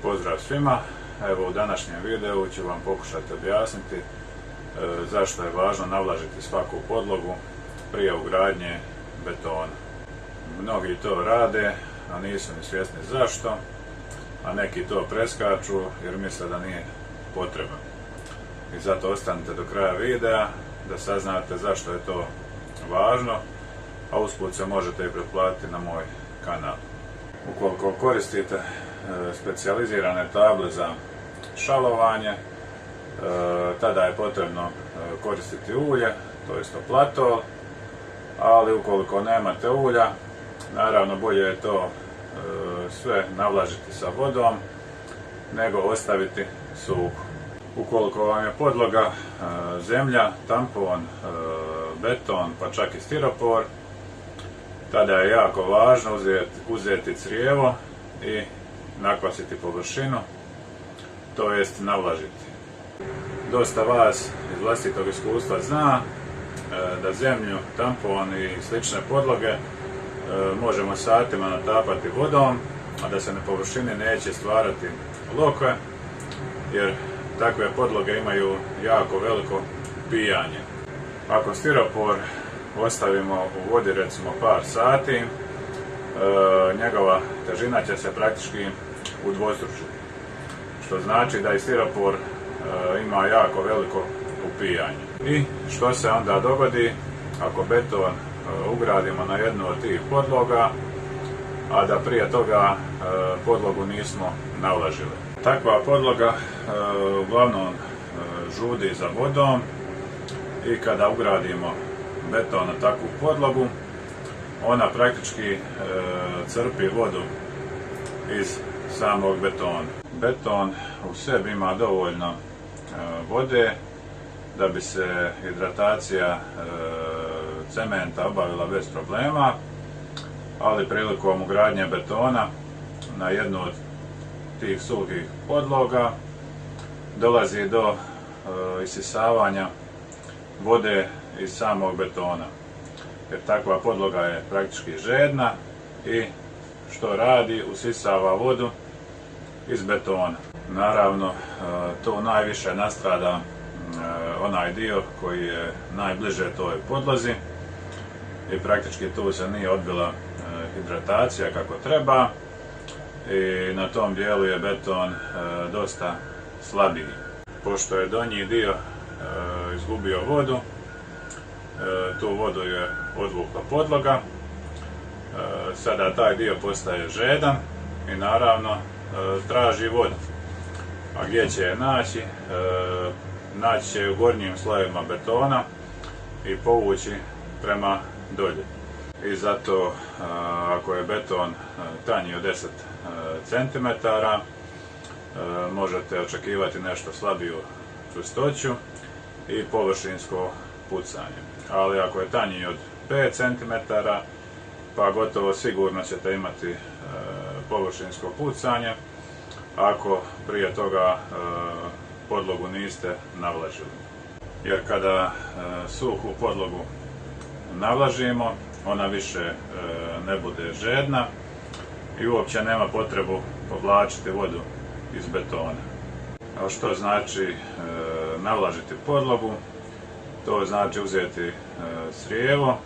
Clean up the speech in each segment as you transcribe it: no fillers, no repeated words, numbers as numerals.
Pozdrav svima, evo u današnjem videu ću vam pokušati objasniti zašto je važno navlažiti svaku podlogu prije ugradnje betona. Mnogi to rade, a nisu ni svjesni zašto, a neki to preskaču jer misle da nije potrebno. I zato ostanite do kraja videa da saznate zašto je to važno, a usput se možete i pretplatiti na moj kanal. Ukoliko koristite specijalizirane table za šalovanje, tada je potrebno koristiti ulje, to jest oplatol, ali ukoliko nemate ulja, naravno bolje je to sve navlažiti sa vodom nego ostaviti suhu. Ukoliko vam je podloga zemlja, tampon, beton pa čak i stiropor, tada je jako važno uzeti crijevo i nakvasiti površinu, to jest navlažiti. Dosta vas iz vlastitog iskustva zna da zemlju, tampon i slične podloge možemo satima natapati vodom, a da se na površini neće stvarati lokve, jer takve podloge imaju jako veliko pijanje. Ako stiropor ostavimo u vodi recimo par sati, njegova težina će se praktički udvostručiti, što znači da i stiropor ima jako veliko upijanje. I što se onda dogodi ako beton ugradimo na jednu od tih podloga, a da prije toga podlogu nismo navlažili? Takva podloga uglavnom žudi za vodom i kada ugradimo beton na takvu podlogu, ona praktički crpi vodu iz samog betona. Beton u sebi ima dovoljno vode da bi se hidratacija cementa obavila bez problema, ali prilikom ugradnje betona na jednu od tih suhih podloga dolazi do isisavanja vode iz samog betona, jer takva podloga je praktički žedna i što radi, usisava vodu iz betona. Naravno, to najviše nastrada onaj dio koji je najbliže toj podlozi i praktički tu se nije odvila hidratacija kako treba i na tom dijelu je beton dosta slabiji. Pošto je donji dio izgubio vodu, tu vodu je odvukla podloga, sada taj dio postaje žedan i naravno traži vodu. A gdje će je naći? Naći će u gornjim slojevima betona i povući prema dolje. I zato ako je beton tanji od 10 cm, možete očekivati nešto slabiju čvrstoću i površinsko pucanje. Ali ako je tanji od 5 cm, pa gotovo sigurno ćete imati površinsko pucanje ako prije toga podlogu niste navlažili. Jer kada suhu podlogu navlažimo, ona više ne bude žedna i uopće nema potrebu povlačiti vodu iz betona. A što znači navlažiti podlogu? To znači uzeti crijevo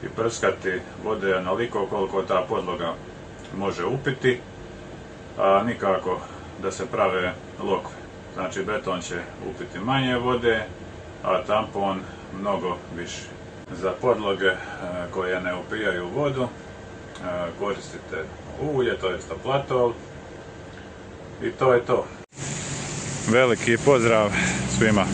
i prskati vode onoliko koliko ta podloga može upiti, a nikako da se prave lokve. Znači beton će upiti manje vode, a tampon mnogo više. Za podloge koje ne upijaju vodu koristite ulje, to jest oplatol, i to je to. Veliki pozdrav svima!